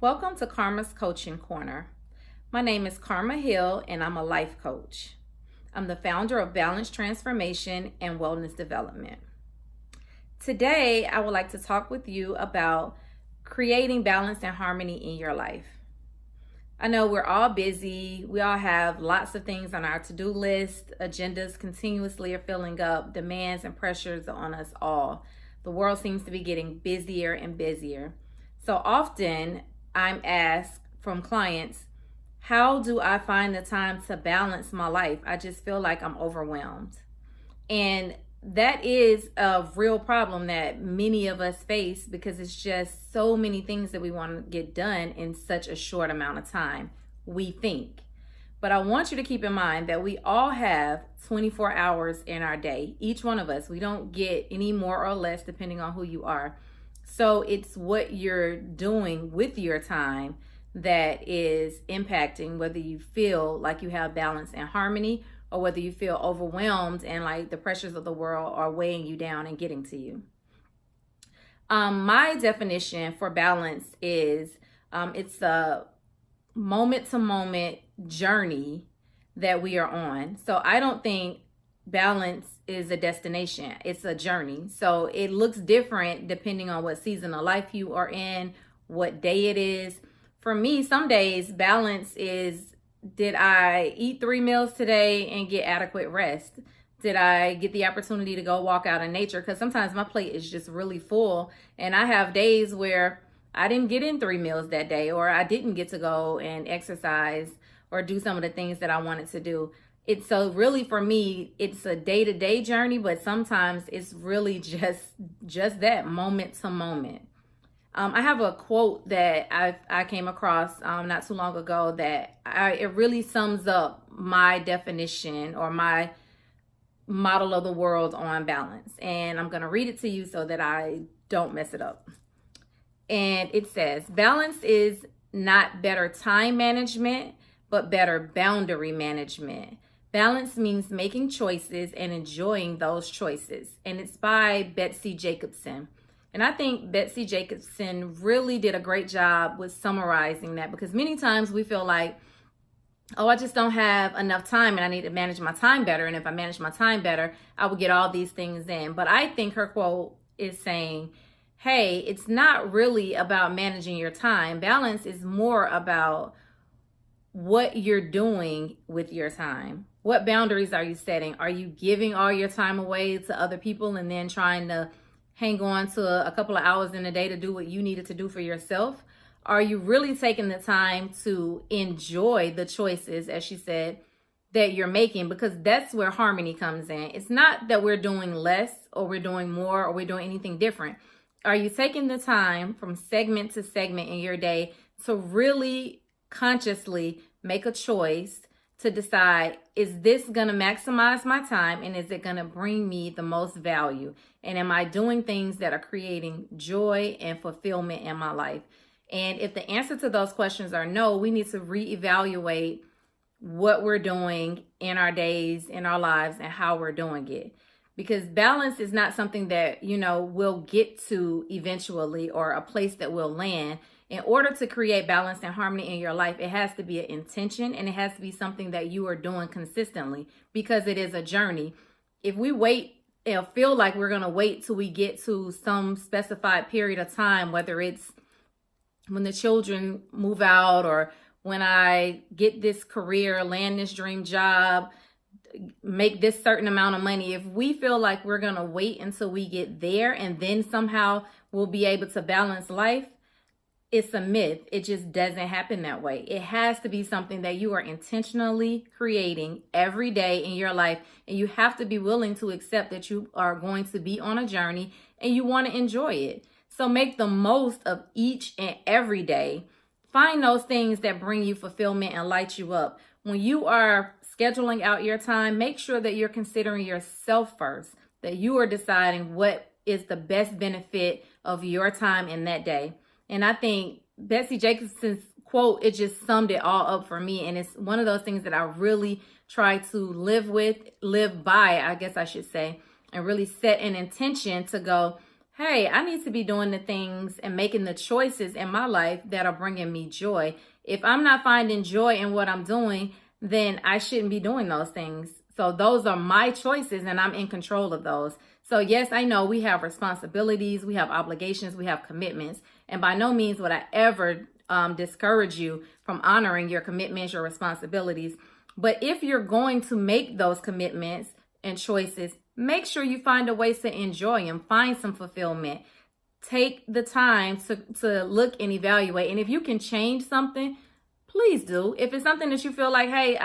Welcome to Karma's Coaching Corner. My name is Karma Hill and I'm a life coach. I'm the founder of Balance Transformation and Wellness Development. Today, I would like to talk with you about creating balance and harmony in your life. I know we're all busy. We all have lots of things on our to-do list. Agendas continuously are filling up. Demands and pressures are on us all. The world seems to be getting busier and busier. So often, I'm asked from clients, how do I find the time to balance my life? I just feel like I'm overwhelmed. And that is a real problem that many of us face because it's just so many things that we want to get done in such a short amount of time, we think. But I want you to keep in mind that we all have 24 hours in our day. Each one of us, we don't get any more or less depending on who you are. So it's what you're doing with your time that is impacting whether you feel like you have balance and harmony or whether you feel overwhelmed and like the pressures of the world are weighing you down and getting to you. My definition for balance is it's a moment-to-moment journey that we are on. So I don't think balance is a destination. It's a journey. So it looks different depending on what season of life you are in, what day it is. For me, some days balance is, did I eat 3 meals today and get adequate rest? Did I get the opportunity to go walk out in nature? Because sometimes my plate is just really full and I have days where I didn't get in 3 meals that day, or I didn't get to go and exercise or do some of the things that I wanted to do. It's so really for me, it's a day-to-day journey, but sometimes it's really just that moment to moment. I have a quote that I came across not too long ago that it really sums up my definition or my model of the world on balance. And I'm going to read it to you so that I don't mess it up. And it says, balance is not better time management, but better boundary management. Balance means making choices and enjoying those choices. And it's by Betsy Jacobson. And I think Betsy Jacobson really did a great job with summarizing that, because many times we feel like, oh, I just don't have enough time and I need to manage my time better. And if I manage my time better, I will get all these things in. But I think her quote is saying, hey, it's not really about managing your time. Balance is more about what you're doing with your time. What boundaries are you setting? Are you giving all your time away to other people and then trying to hang on to a couple of hours in a day to do what you needed to do for yourself? Are you really taking the time to enjoy the choices, as she said, that you're making? Because that's where harmony comes in. It's not that we're doing less or we're doing more or we're doing anything different. Are you taking the time from segment to segment in your day to really consciously make a choice to decide, is this going to maximize my time and is it going to bring me the most value? And am I doing things that are creating joy and fulfillment in my life? And if the answer to those questions are no, we need to reevaluate what we're doing in our days, in our lives, and how we're doing it. Because balance is not something that, we'll get to eventually or a place that we'll land. In order to create balance and harmony in your life, it has to be an intention and it has to be something that you are doing consistently, because it is a journey. If we wait and feel like we're going to wait till we get to some specified period of time, whether it's when the children move out or when I get this career, land this dream job, make this certain amount of money, if we feel like we're going to wait until we get there and then somehow we'll be able to balance life, it's a myth. It just doesn't happen that way. It has to be something that you are intentionally creating every day in your life. And you have to be willing to accept that you are going to be on a journey and you want to enjoy it. So make the most of each and every day. Find those things that bring you fulfillment and light you up. When you are scheduling out your time, make sure that you're considering yourself first, that you are deciding what is the best benefit of your time in that day. And I think Betsy Jacobson's quote, it just summed it all up for me. And it's one of those things that I really try to live by, I guess I should say, and really set an intention to go, hey, I need to be doing the things and making the choices in my life that are bringing me joy. If I'm not finding joy in what I'm doing, then I shouldn't be doing those things. So those are my choices and I'm in control of those. So yes, I know we have responsibilities, we have obligations, we have commitments. And by no means would I ever discourage you from honoring your commitments, your responsibilities. But if you're going to make those commitments and choices, make sure you find a way to enjoy them, find some fulfillment. Take the time to look and evaluate. And if you can change something, please do. If it's something that you feel like, hey,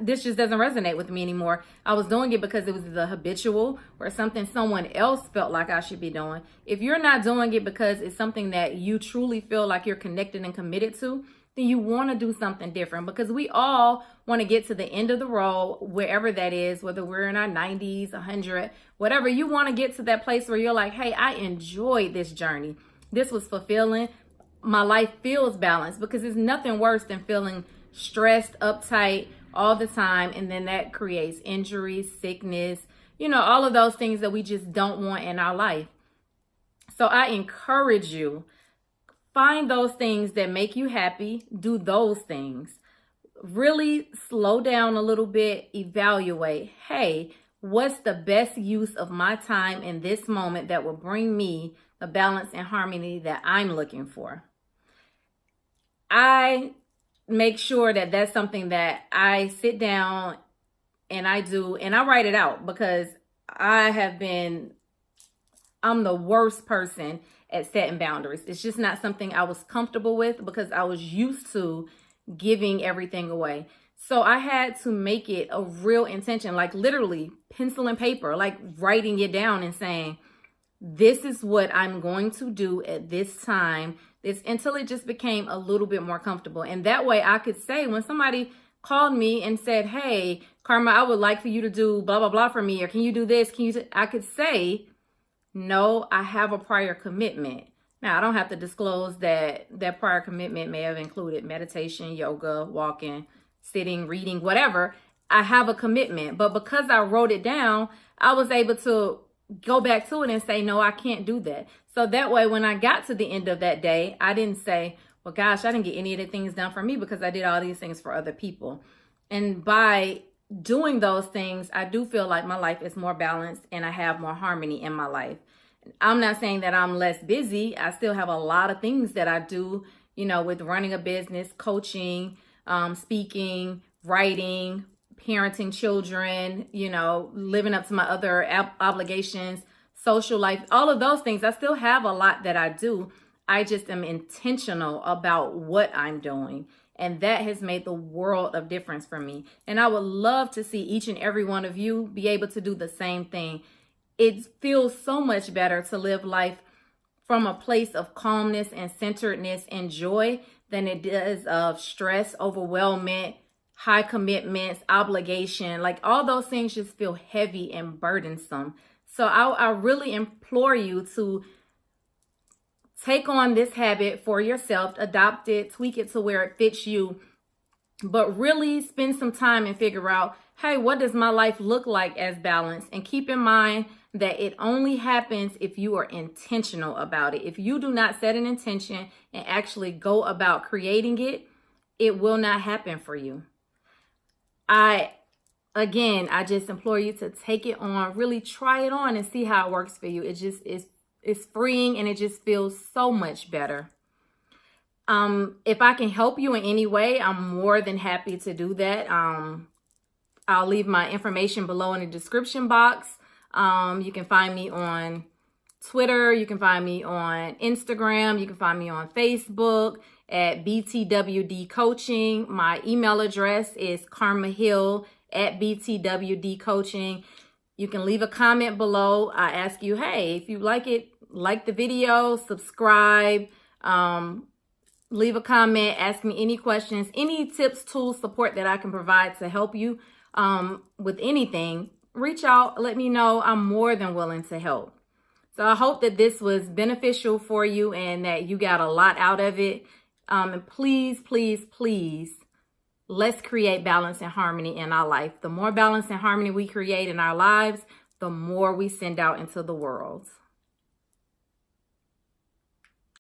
this just doesn't resonate with me anymore. I was doing it because it was the habitual or something someone else felt like I should be doing. If you're not doing it because it's something that you truly feel like you're connected and committed to, then you want to do something different, because we all want to get to the end of the road, wherever that is, whether we're in our 90s, 100, whatever. You want to get to that place where you're like, hey, I enjoyed this journey. This was fulfilling. My life feels balanced, because there's nothing worse than feeling stressed, uptight all the time. And then that creates injuries, sickness, all of those things that we just don't want in our life. So I encourage you, find those things that make you happy. Do those things. Really slow down a little bit. Evaluate. Hey, what's the best use of my time in this moment that will bring me the balance and harmony that I'm looking for? I make sure that that's something that I sit down and I do, and I write it out, because I'm the worst person at setting boundaries. It's just not something I was comfortable with, because I was used to giving everything away. So I had to make it a real intention, like literally pencil and paper, like writing it down and saying, this is what I'm going to do at this time, until it just became a little bit more comfortable. And that way I could say, when somebody called me and said, hey, Karma, I would like for you to do blah, blah, blah for me, or can you do this? I could say, no, I have a prior commitment. Now, I don't have to disclose that prior commitment may have included meditation, yoga, walking, sitting, reading, whatever. I have a commitment. But because I wrote it down, I was able to go back to it and say, no, I can't do that. So that way, when I got to the end of that day, I didn't say, well, gosh, I didn't get any of the things done for me because I did all these things for other people. And by doing those things, I do feel like my life is more balanced and I have more harmony in my life. I'm not saying that I'm less busy. I still have a lot of things that I do, with running a business, coaching, speaking, writing, parenting children, living up to my other obligations, social life, all of those things. I still have a lot that I do. I just am intentional about what I'm doing. And that has made the world of difference for me. And I would love to see each and every one of you be able to do the same thing. It feels so much better to live life from a place of calmness and centeredness and joy than it does of stress, overwhelmment, high commitments, obligation. Like all those things just feel heavy and burdensome. So I really implore you to take on this habit for yourself, adopt it, tweak it to where it fits you, but really spend some time and figure out, hey, what does my life look like as balance? And keep in mind that it only happens if you are intentional about it. If you do not set an intention and actually go about creating it, it will not happen for you. I just implore you to take it on, really try it on and see how it works for you. It just is. It's freeing and it just feels so much better. If I can help you in any way, I'm more than happy to do that. I'll leave my information below in the description box. You can find me on Twitter. You can find me on Instagram. You can find me on Facebook at Hill-btwdcoaching. My email address is karmahill@Hill-btwdcoaching. You can leave a comment below. I ask you, hey, if you like the video, subscribe, leave a comment, ask me any questions, any tips, tools, support that I can provide to help you with anything. Reach out, let me know. I'm more than willing to help. So I hope that this was beneficial for you and that you got a lot out of it. And please, please, please, let's create balance and harmony in our life. The more balance and harmony we create in our lives, the more we send out into the world.